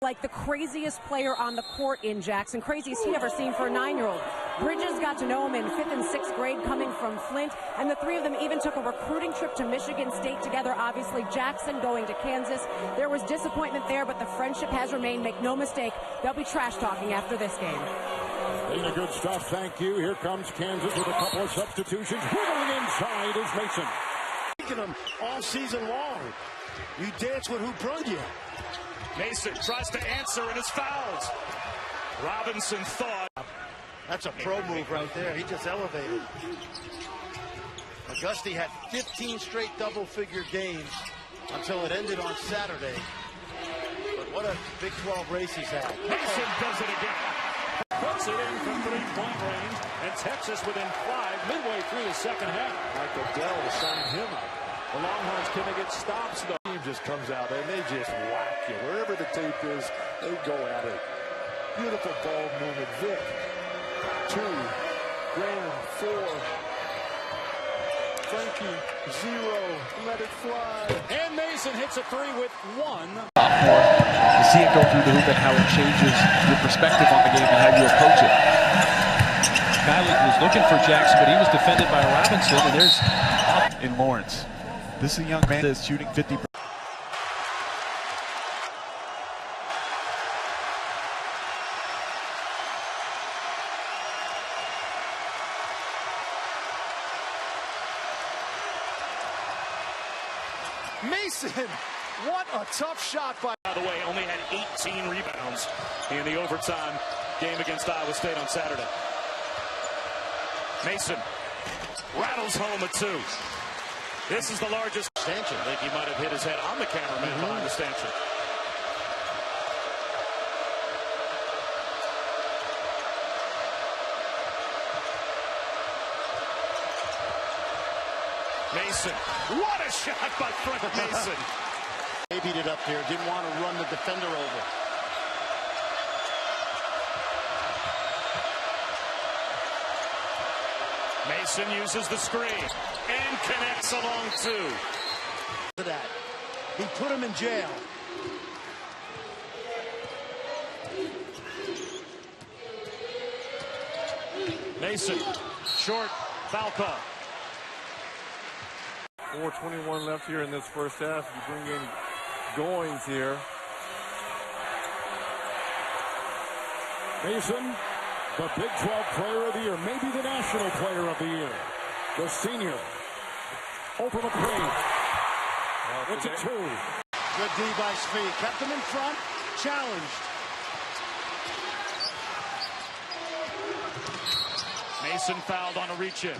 Like the craziest player on the court in Jackson. Craziest he'd ever seen for a 9-year-old. Bridges got to know him in 5th and 6th grade coming from Flint, and the three of them even took a recruiting trip to Michigan State together. Obviously, Jackson going to Kansas. There was disappointment there, but the friendship has remained. Make no mistake, they'll be trash talking after this game. Being good stuff, thank you. Here comes Kansas with a couple of substitutions. Wiggling inside is Mason. Taking them all season long. You dance with who brung you. Mason tries to answer and is fouled. Robinson thought. That's a pro move right there. He just elevated. Auguste had 15 straight double-figure games until it ended on Saturday. But what a Big 12 race he's had. Mason does it again. Puts it in from three-point range, and Texas within 5 midway through the second half. Michael Dell to sign him up. The Longhorns can't get stops, though. The team just comes out and they just whack you. Wherever the tape is, they go at it. Beautiful ball movement. Vic, 2, Graham, 4, Frankie, 0, let it fly. And Mason hits a 3 with 1. To see it go through the hoop and how it changes your perspective on the game and how you approach it. Kylie was looking for Jackson, but he was defended by Robinson, and there's in Lawrence. This is a young man that's shooting 50%. Mason, what a tough shot by. By the way, only had 18 rebounds in the overtime game against Iowa State on Saturday. Mason rattles home a 2. This is the largest stanchion. I think he might have hit his head on the cameraman behind the stanchion. Mason, what a shot by Frank Mason. They beat it up here, didn't want to run the defender over. Mason uses the screen and connects along 2. That. He put him in jail. Mason, short, foul call. 4:21 left here in this first half. You bring in Goings here. Mason, the Big 12 Player of the Year, maybe the National Player of the Year. The senior. Over the plate. It's a 2. Good D by Svi. Kept him in front. Challenged. Mason fouled on a reach-in.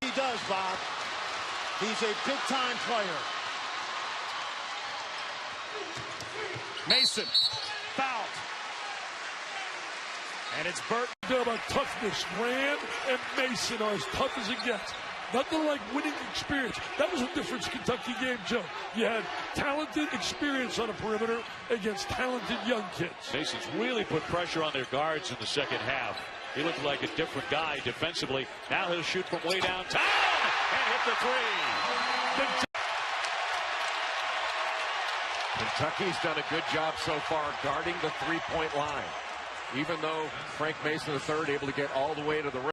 He does, Bob. He's a big-time player. Mason fouled. And it's Burt. About toughness. Rand and Mason are as tough as it gets. Nothing like winning experience. That was a difference Kentucky game, Joe. You had talented experience on a perimeter against talented young kids. Mason's really put pressure on their guards in the second half. He looked like a different guy defensively. Now he'll shoot from way downtown and hit the 3. Kentucky's done a good job so far guarding the three-point line. Even though Frank Mason III able to get all the way to the rim.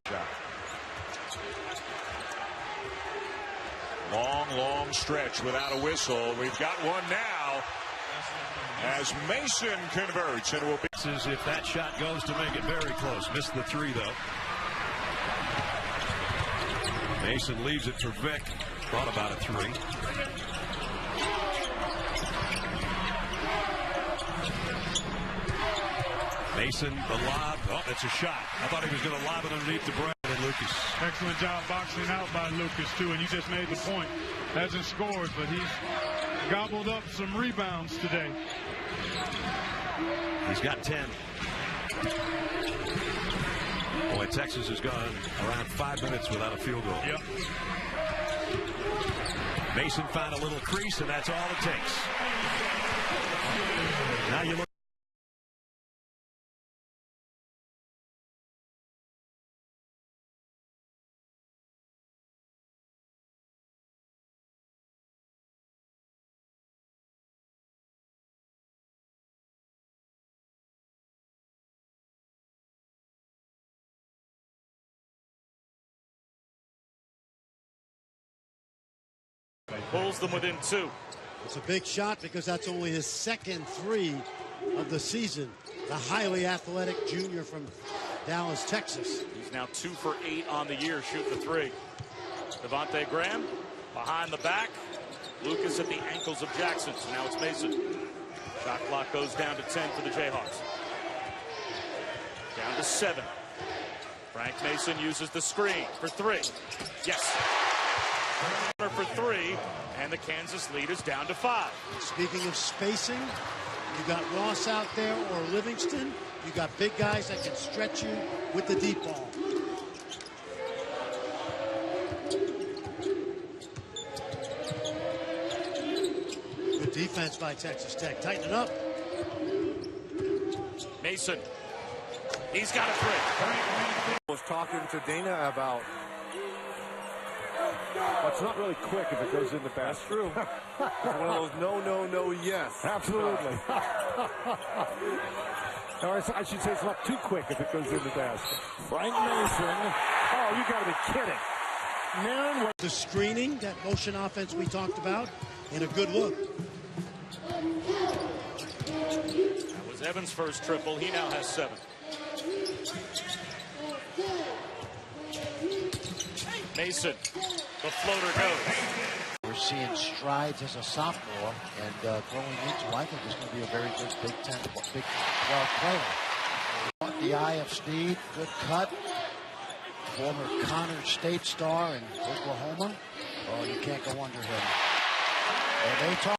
Long stretch without a whistle. We've got one now as Mason converts, and will be. If that shot goes to make it very close. Missed the 3, though. Mason leaves it for Vic. Thought about a 3. Mason, the lob. Oh, that's a shot. I thought he was going to lob it underneath the bracket. Lucas. Excellent job boxing out by Lucas, too. And you just made the point. Hasn't scored, but he's gobbled up some rebounds today. He's got 10. Boy, Texas has gone around 5 minutes without a field goal. Yep. Mason found a little crease, and that's all it takes. Now you look. Pulls them within 2. It's a big shot because that's only his second 3 of the season. The highly athletic junior from Dallas, Texas. He's now 2 for 8 on the year, shooting the 3. Devontae Graham behind the back. Lucas at the ankles of Jackson. So now it's Mason. Shot clock goes down to 10 for the Jayhawks. Down to 7. Frank Mason uses the screen for 3. Yes. For 3, and the Kansas lead is down to 5. Speaking of spacing, you got Ross out there or Livingston. You got big guys that can stretch you with the deep ball. Good defense by Texas Tech. Tighten it up. Mason. He's got a 3. I was talking to Dana about. Well, it's not really quick if it goes in the basket. That's true. It's one of those no, yes. Absolutely. Or I should say it's not too quick if it goes in the basket. Frank Mason. Oh, you got to be kidding. Man, the screening, that motion offense we talked about, and a good look. That was Evans' first triple. He now has 7. Mason, the floater goes. We're seeing strides as a sophomore, and growing into, I think, is going to be a very good Big 10, Big 12 player. The eye of speed, good cut. Former Connor State star in Oklahoma. Oh, you can't go under him. And they talk.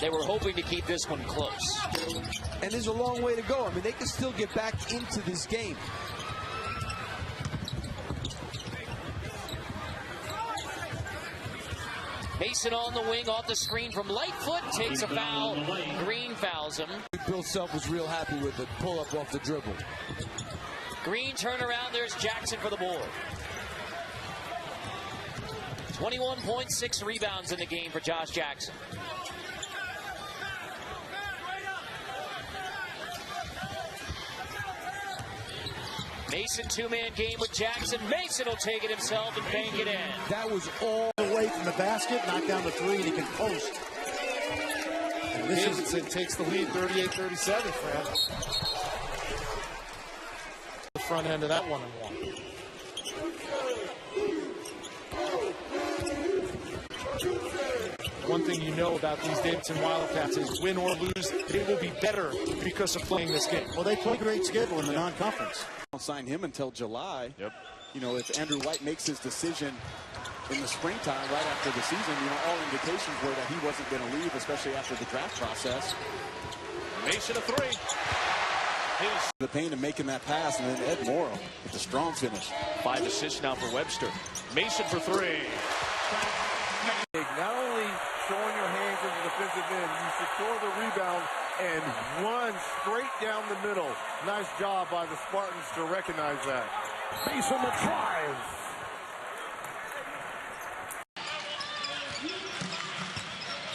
They were hoping to keep this one close. And there's a long way to go. I mean, they can still get back into this game. Mason on the wing, off the screen from Lightfoot, takes a foul. Green fouls him. Bill Self was real happy with the pull-up off the dribble. Green turnaround, there's Jackson for the board. 21.6 rebounds in the game for Josh Jackson. Mason two-man game with Jackson. Mason will take it himself and bank it in. That was all away from the basket, knocked down the 3, and he can post. And Davidson takes the lead 38-37, Fran. The front end of that 1-on-1. One thing you know about these Davidson Wildcats is win or lose, they will be better because of playing this game. Well, they play great schedule in the non-conference. Don't sign him until July. Yep. You know, if Andrew White makes his decision in the springtime, right after the season, you know, all indications were that he wasn't going to leave, especially after the draft process. Mason a 3. The pain of making that pass, and then Ed Morrow with the strong finish. 5 assists now for Webster. Mason for 3. Not only showing your hands in the defensive end, you secure the rebound and run straight down the middle. Nice job by the Spartans to recognize that. Mason the drive.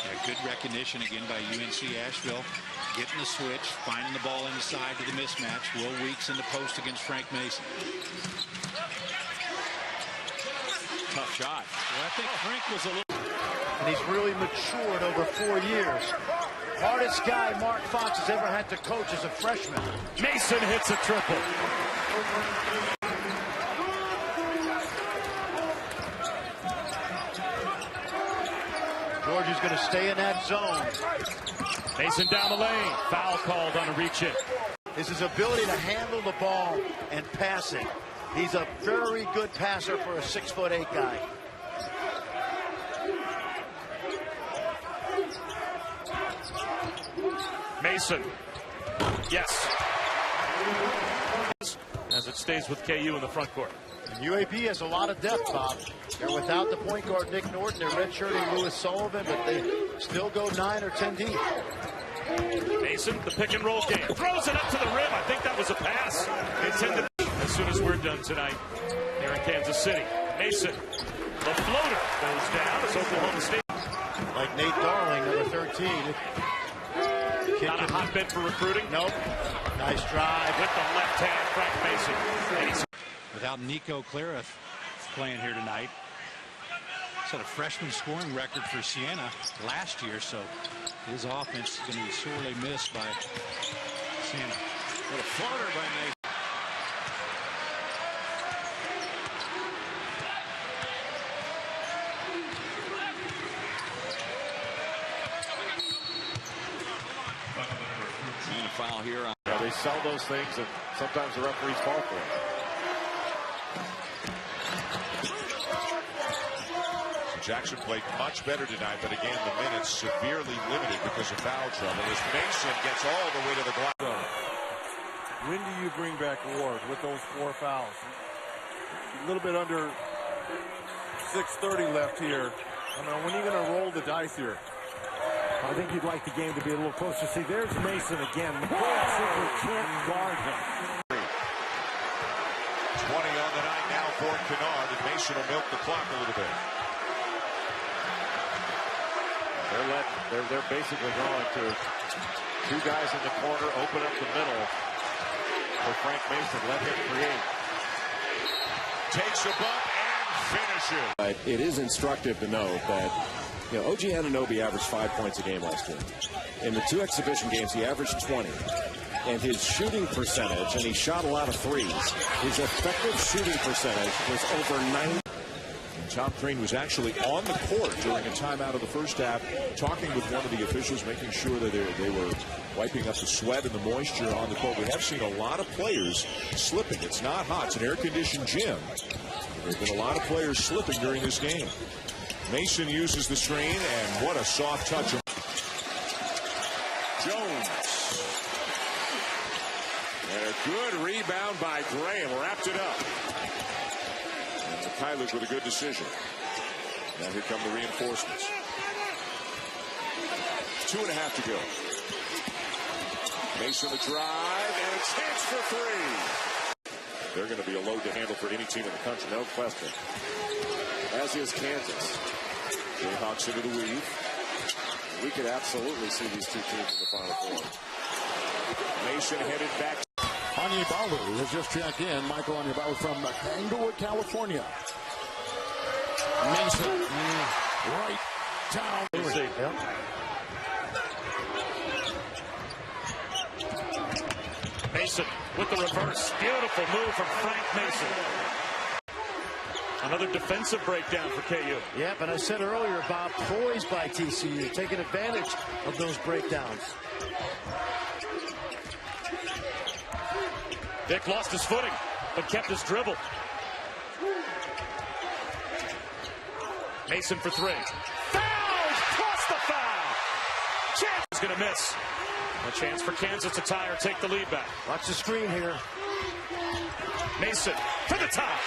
Yeah, good recognition again by UNC Asheville. Getting the switch, finding the ball inside to the mismatch. Will Weeks in the post against Frank Mason. Tough shot. Well, I think Frank was a little... And he's really matured over 4 years. Hardest guy Mark Fox has ever had to coach as a freshman. Mason hits a triple. Georgia's going to stay in that zone. Mason down the lane. Foul called on a reach-in. Is his ability to handle the ball and pass it. He's a very good passer for a 6'8" guy. Mason. Yes. As it stays with KU in the front court. And UAB has a lot of depth, Bob. They're without the point guard Nick Norton. They're redshirting Lewis Sullivan, but they still go 9 or 10 deep. Mason, the pick and roll game. Throws it up to the rim. I think that was a pass intended as soon as we're done tonight here in Kansas City. Mason, the floater goes down. It's Oklahoma State. Like Nate Darling, number 13. Not a hotbed for recruiting. Nope. Nice drive. With the left hand, Frank Mason. Without Nico Claret playing here tonight. Set a freshman scoring record for Siena last year, so his offense is going to be sorely missed by Siena. What a floater by Mason. And a foul here. They sell those things, and sometimes the referees fall for it. Jackson played much better tonight, but again, the minutes severely limited because of foul trouble as Mason gets all the way to the glass. When do you bring back Ward with those 4 fouls? A little bit under 6:30 left here. I mean, when are you going to roll the dice here? I think you'd like the game to be a little closer. See, there's Mason again. Simply can't guard him. 20 on the night now for Kennard, and Mason will milk the clock a little bit. They're basically going to 2 guys in the corner, open up the middle for Frank Mason. Let him create. Takes a bump and finishes. It is instructive to know that OG Anunoby averaged 5 points a game last year. In the 2 exhibition games, he averaged 20. And his shooting percentage, and he shot a lot of threes, his effective shooting percentage was over 90. Tom Crean was actually on the court during a timeout of the first half, talking with one of the officials, making sure that they were wiping up the sweat and the moisture on the court. We have seen a lot of players slipping. It's not hot. It's an air-conditioned gym. There have been a lot of players slipping during this game. Mason uses the screen, and what a soft touch. Jones. And a good rebound by Graham. Wrapped it up. Kyler with a good decision. Now here come the reinforcements. 2.5 to go. Mason the drive, and it's hits for 3. They're going to be a load to handle for any team in the country, no question. As is Kansas. Jayhawks into the weave. We could absolutely see these 2 teams in the Final Four. Mason headed back. Onyebalu has just checked in. Michael Onyebalu from Inglewood, California. Mason right down. Mason with the reverse. Beautiful move from Frank Mason. Another defensive breakdown for KU. Yep, and I said earlier about poised by TCU, taking advantage of those breakdowns. Dick lost his footing, but kept his dribble. Mason for 3. Fouls plus the foul. Chance is going to miss. A chance for Kansas to tie or take the lead back. Watch the screen here. Mason for the top.